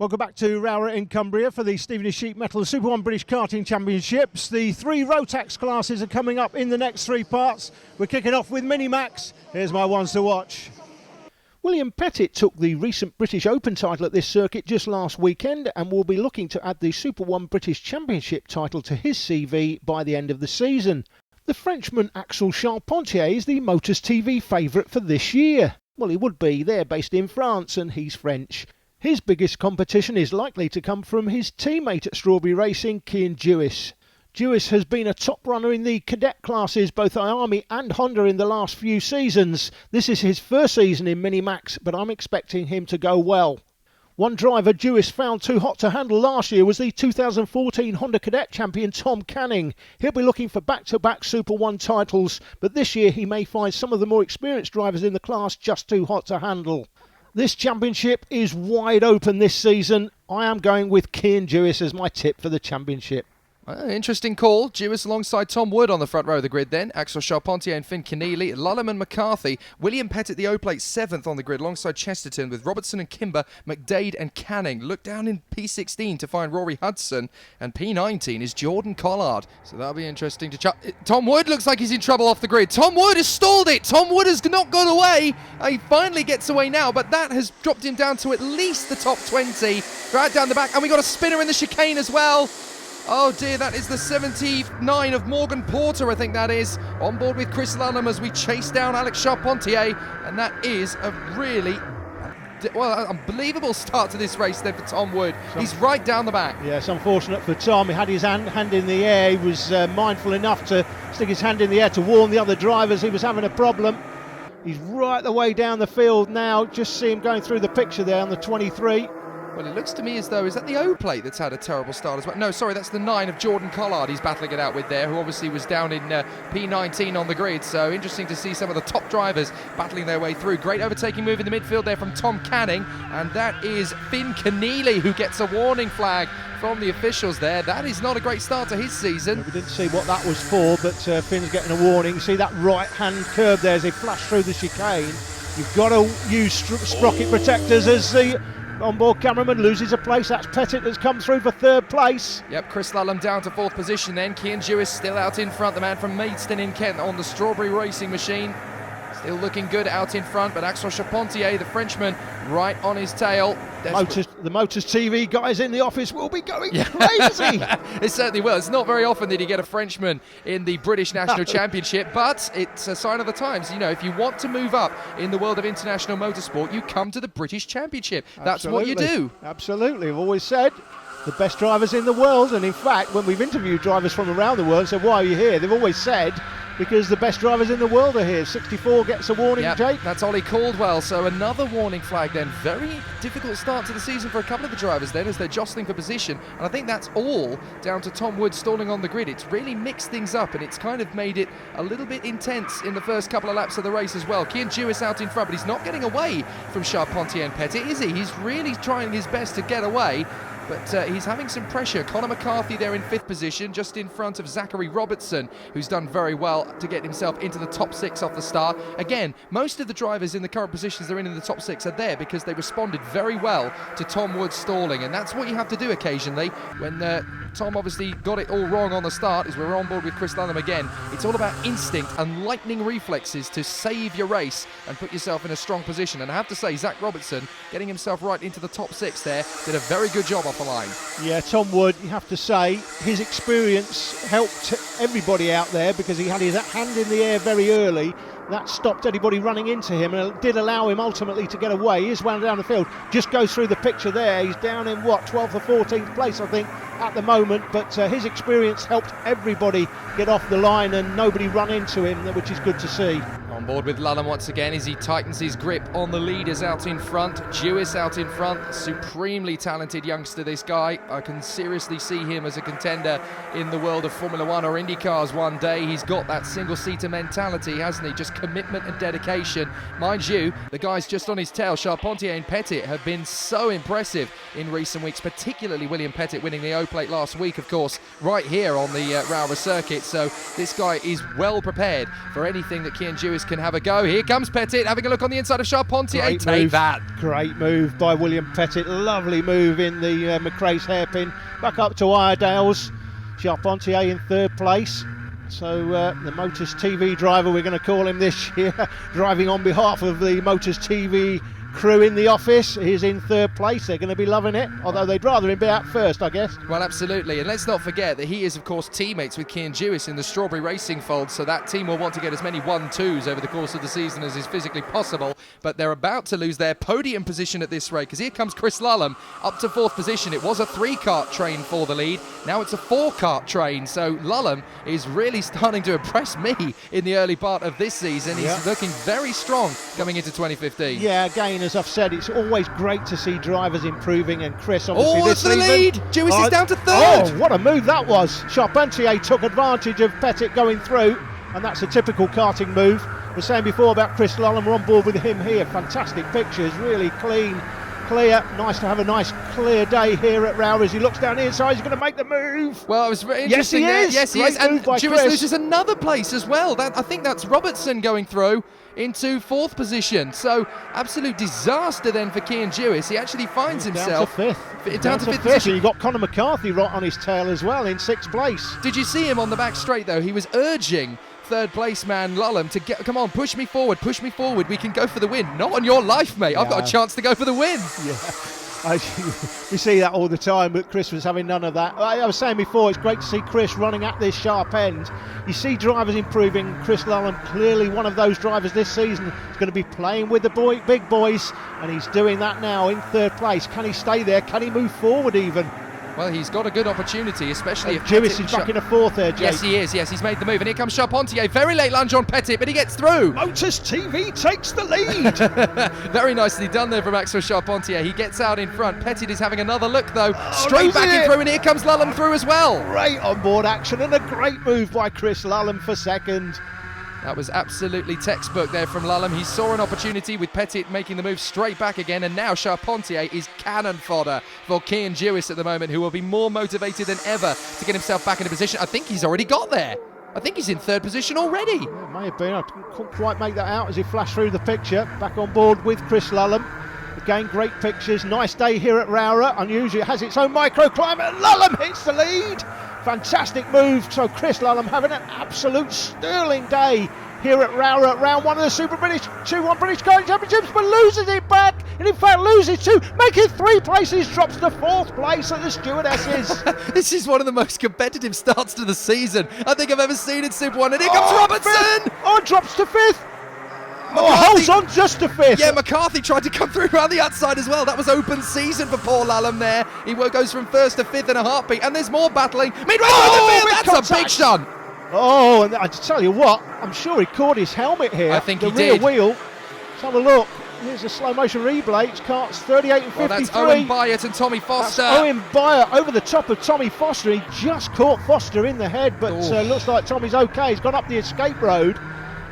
Welcome back to Rowrah in Cumbria for the Stevenage Sheet Metal Super 1 British Karting Championships. The 3 Rotax classes are coming up in the next 3 parts. We're kicking off with Minimax. Here's my ones to watch. William Pettit took the recent British Open title at this circuit just last weekend and will be looking to add the Super 1 British Championship title to his CV by the end of the season. The Frenchman Axel is the Motors TV favourite for this year. Well, he would be. They're based in France and he's French. His biggest competition is likely to come from his teammate at Strawberry Racing, Cian Dewis. Dewis has been a top runner in the cadet classes, both Army and Honda, in the last few seasons. This is his first season in Minimax, but I'm expecting him to go well. One driver Dewis found too hot to handle last year was the 2014 Honda Cadet champion Tom Canning. He'll be looking for back-to-back Super 1 titles, but this year he may find some of the more experienced drivers in the class just too hot to handle. This championship is wide open this season. I am going with Cian Dewis as my tip for the championship. Interesting call. Dewis alongside Tom Wood on the front row of the grid then. Axel Charpentier and Finn Keneally. Lulham and McCarthy. William Pettit, the O-Plate, 7th on the grid alongside Chesterton with Robertson and Kimber, McDade and Canning. Look down in P16 to find Rory Hudson. And P19 is Jordan Collard. So that'll be interesting to chat. Tom Wood looks like he's in trouble off the grid. Tom Wood has stalled it. Tom Wood has not gone away. He finally gets away now, but that has dropped him down to at least the top 20. Right down the back. And we got a spinner in the chicane as well. Oh dear, that is the 79 of Morgan Porter, I think that is, on board with Chris Lulham as we chase down Alex Charpentier, and that is a really, unbelievable start to this race then for Tom Wood. He's right down the back. Yeah, it's unfortunate for Tom. He had his hand in the air. He was mindful enough to stick his hand in the air to warn the other drivers he was having a problem. He's right the way down the field now. Just see him going through the picture there on the 23. Well, it looks to me as though, is that the O-Plate that's had a terrible start as well? No, sorry, that's the 9 of Jordan Collard he's battling it out with there, who obviously was down in P19 on the grid. So interesting to see some of the top drivers battling their way through. Great overtaking move in the midfield there from Tom Canning. And that is Finn Keneally who gets a warning flag from the officials there. That is not a great start to his season. We didn't see what that was for, but Finn's getting a warning. You see that right-hand curve there as he flashed through the chicane. You've got to use sprocket protectors as the onboard cameraman loses a place. That's Pettit that's come through for 3rd place. Yep, Chris Lulham down to 4th position then. Cian Dewis still out in front, the man from Maidstone in Kent on the Strawberry Racing machine. Still looking good out in front, but Axel Charpentier, the Frenchman, right on his tail. The Motors TV guys in the office will be going crazy. It certainly will. It's not very often that you get a Frenchman in the British National Championship, but it's a sign of the times. You know, if you want to move up in the world of international motorsport, you come to the British Championship. That's what you do. Absolutely. I've always said the best drivers in the world, and in fact, when we've interviewed drivers from around the world and said, why are you here? They've always said, because the best drivers in the world are here. 64 gets a warning, yep, Jake. That's Ollie Caldwell, so another warning flag then. Very difficult start to the season for a couple of the drivers then as they're jostling for position. And I think that's all down to Tom Wood stalling on the grid. It's really mixed things up and it's kind of made it a little bit intense in the first couple of laps of the race as well. Cian Dewis out in front, but he's not getting away from Charpentier and Pettit, is he? He's really trying his best to get away. But he's having some pressure. Conor McCarthy there in 5th position, just in front of Zachary Robertson, who's done very well to get himself into the top 6 off the start. Again, most of the drivers in the current positions they're in the top 6 are there because they responded very well to Tom Wood stalling, and that's what you have to do occasionally. When Tom obviously got it all wrong on the start, as we're on board with Chris Lulham again, it's all about instinct and lightning reflexes to save your race and put yourself in a strong position. And I have to say, Zach Robertson, getting himself right into the top 6 there, did a very good job off the line. Yeah, Tom Wood, you have to say, his experience helped everybody out there because he had his hand in the air very early. That stopped anybody running into him and it did allow him ultimately to get away. He's wound down the field, just goes through the picture there. He's down in 12th or 14th place, I think, at the moment, but his experience helped everybody get off the line and nobody run into him, which is good to see. On board with Lulham once again as he tightens his grip on the leaders out in front. Dewis out in front, supremely talented youngster this guy. I can seriously see him as a contender in the world of Formula 1 or IndyCars one day. He's got that single-seater mentality, hasn't he? Just commitment and dedication. Mind you, the guys just on his tail, Charpentier and Pettit, have been so impressive in recent weeks, particularly William Pettit winning the O-Plate last week, of course, right here on the Rowrah circuit. So this guy is well prepared for anything that Cian Dewis can have a go. Here comes Pettit having a look on the inside of Charpentier. Take that. Great move by William Pettit. Lovely move in the McRae's hairpin. Back up to Iredale's. Charpentier in third place. So the Motors TV driver, we're going to call him this year, driving on behalf of the Motors TV crew in the office, is in third place. They're going to be loving it, although they'd rather him be out first, I guess. Well, absolutely. And let's not forget that he is, of course, teammates with Cian Dewis in the Strawberry Racing fold, so that team will want to get as many 1-2s over the course of the season as is physically possible. But they're about to lose their podium position at this rate, because here comes Chris Lulham up to fourth position. It was a 3-kart train for the lead. Now it's a 4-kart train. So Lulham is really starting to impress me in the early part of this season. He's looking very strong coming into 2015. Yeah, again, as I've said, it's always great to see drivers improving, and Chris, obviously, this season... lead! Dewis is down to third! Oh, what a move that was! Charpentier took advantage of Pettit going through, and that's a typical karting move. We were saying before about Chris Lulham, we're on board with him here. Fantastic pictures, really clean, clear. Nice to have a nice clear day here at Rowrah as he looks down the inside. He's going to make the move. Well, it was very interesting. Yes, he is. And Dewis loses another place as well. I think that's Robertson going through into fourth position. So absolute disaster then for Cian Dewis. He actually finds himself down to fifth position. You've got Conor McCarthy right on his tail as well in sixth place. Did you see him on the back straight though? He was urging third place man Lulham to come on, push me forward, we can go for the win. Not on your life, mate. I've got a chance to go for the win. We see that all the time, but Chris was having none of that. I was saying before, it's great to see Chris running at this sharp end. You see drivers improving. Chris Lulham, clearly one of those drivers this season, is going to be playing with the big boys, and he's doing that now in third place. Can he stay there? Can he move forward even? Well, he's got a good opportunity, especially if Dewis is back in a fourth there, Jake. Yes, he is. Yes, he's made the move. And here comes Charpentier. Very late lunge on Pettit, but he gets through. Motors TV takes the lead. Very nicely done there from Axel Charpentier. He gets out in front. Pettit is having another look, though. Straight back in through, and here comes Lulham through as well. Great on-board action, and a great move by Chris Lulham for second. That was absolutely textbook there from Lulham. He saw an opportunity with Pettit making the move straight back again, and now Charpentier is cannon fodder for Cian Dewis at the moment, who will be more motivated than ever to get himself back into position. I think he's already got there. I think he's in third position already. Yeah, it may have been. I couldn't quite make that out as he flashed through the picture. Back on board with Chris Lulham. Again, great pictures. Nice day here at Rowrah. Unusually, it has its own microclimate, and Lulham hits the lead. Fantastic move. So Chris Lulham having an absolute sterling day here at Rowrah, round one of the Super British 2-1 British Karting Championships, but loses it back, and in fact loses two, making 3 places, drops to 4th place at the stewardesses. This is one of the most competitive starts to the season I think I've ever seen in Super 1, and here comes Robertson! Drops to 5th. Holds on just to 5th. Yeah, McCarthy tried to come through around the outside as well. That was open season for Paul Lulham there. He goes from 1st to 5th in a heartbeat, and there's more battling. Midway through the field, that's a big stunt. Oh, and I tell you what, I'm sure he caught his helmet here. I think the he rear did. wheel. Let's have a look. Here's a slow motion replay. It's carts 38 and 53. Well, that's Owen Byatt and Tommy Foster. That's Owen Byatt over the top of Tommy Foster. He just caught Foster in the head, but looks like Tommy's okay. He's gone up the escape road.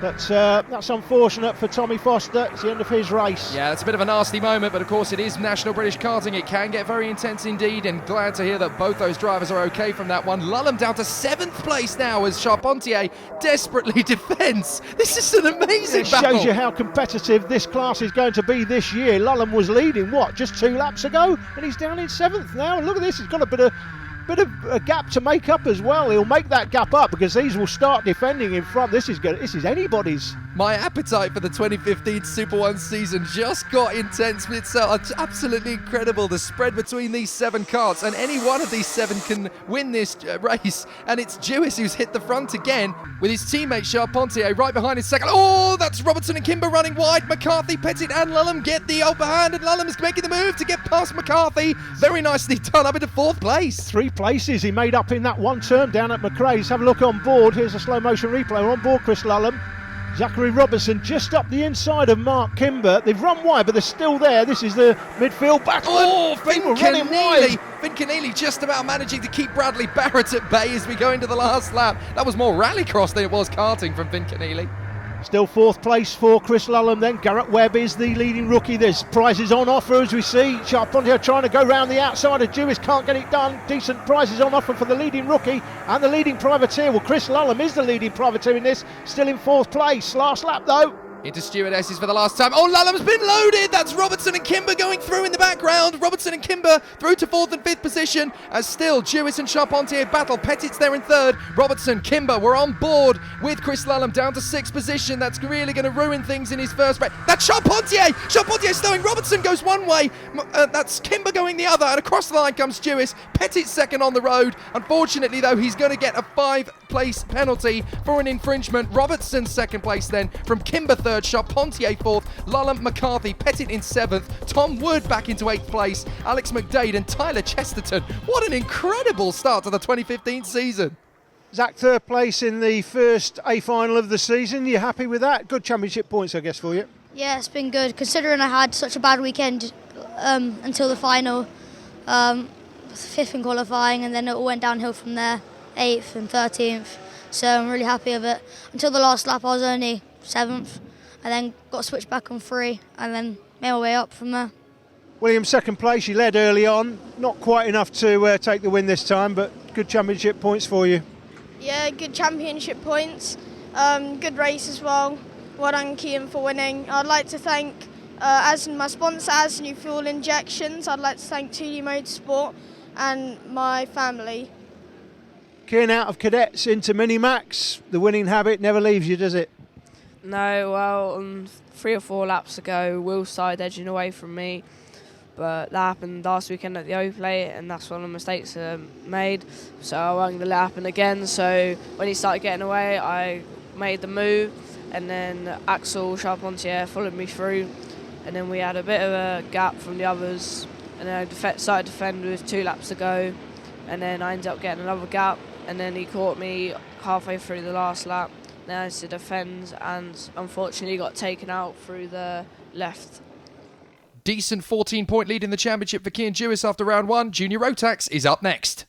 But that's unfortunate for Tommy Foster. It's the end of his race. Yeah, it's a bit of a nasty moment, but of course it is National British Karting. It can get very intense indeed, and glad to hear that both those drivers are okay from that one. Lulham down to 7th place now as Charpentier desperately defends. This is an amazing battle. It shows you how competitive this class is going to be this year. Lulham was leading, just 2 laps ago? And he's down in 7th now. And look at this, he's got a bit of a gap to make up as well. He'll make that gap up because these will start defending in front. This is anybody's. My appetite for the 2015 Super 1 season just got intense. It's absolutely incredible, the spread between these 7 karts, and any one of these 7 can win this race, and it's Dewis who's hit the front again with his teammate Charpentier right behind his second. Oh, that's Robertson and Kimber running wide. McCarthy, Pettit and Lulham get the upper hand, and Lulham is making the move to get past McCarthy. Very nicely done, up into 4th place. 3 places he made up in that one turn down at McRae's. Have a look on board. Here's a slow motion replay. We're on board Chris Lulham. Zachary Robertson just up the inside of Mark Kimber. They've run wide, but they're still there. This is the midfield battle. Oh, Finn Keneally just about managing to keep Bradley Barrett at bay as we go into the last lap. That was more rallycross than it was karting from Finn Keneally. Still fourth place for Chris Lulham then. Garrett Webb is the leading rookie. There's prizes on offer as we see. Charpentier trying to go round the outside of Jewis, can't get it done. Decent prizes on offer for the leading rookie and the leading privateer. Well, Chris Lulham is the leading privateer in this, still in fourth place. Last lap though. Into stewardesses for the last time. Oh, Lulham's been loaded. That's Robertson and Kimber going through in the background. Robertson and Kimber through to 4th and 5th position as still Jewis and Charpentier battle. Pettit's there in 3rd. Robertson, Kimber were on board with Chris Lulham down to 6th position. That's really going to ruin things in his first race. That's Charpentier. Charpentier slowing. Robertson goes one way. That's Kimber going the other. And across the line comes Jewis. Pettit's second on the road. Unfortunately, though, he's going to get a 5-place penalty for an infringement. Robertson 2nd place then from Kimber 3rd. Charpentier 4th, Lulham, McCarthy, Pettit in 7th, Tom Wood back into 8th place, Alex McDade and Tyler Chesterton. What an incredible start to the 2015 season. Zach, 3rd place in the first A final of the season. You happy with that? Good championship points, I guess, for you. Yeah, it's been good considering I had such a bad weekend until the final. 5th in qualifying, and then it all went downhill from there, 8th and 13th. So I'm really happy with it. Until the last lap, I was only 7th. And then got switched back on 3 and then made my way up from there. William, 2nd place, you led early on. Not quite enough to take the win this time, but good championship points for you. Yeah, good championship points. Good race as well. Well done, Kean, for winning. I'd like to thank, as my sponsor, As New Fuel Injections, I'd like to thank 2D Motorsport and my family. Kean, out of cadets into Minimax. The winning habit never leaves you, does it? No, well, 3 or 4 laps ago, Will started edging away from me, but that happened last weekend at the O-Plate, and that's when the mistakes are made, so I wasn't going to let it happen again. So when he started getting away, I made the move, and then Axel Charpentier followed me through, and then we had a bit of a gap from the others, and then I started to defend with 2 laps to go, and then I ended up getting another gap, and then he caught me halfway through the last lap. Then I had to defend and unfortunately got taken out through the left. Decent 14-point lead in the championship for Kean Jewis after round 1. Junior Rotax is up next.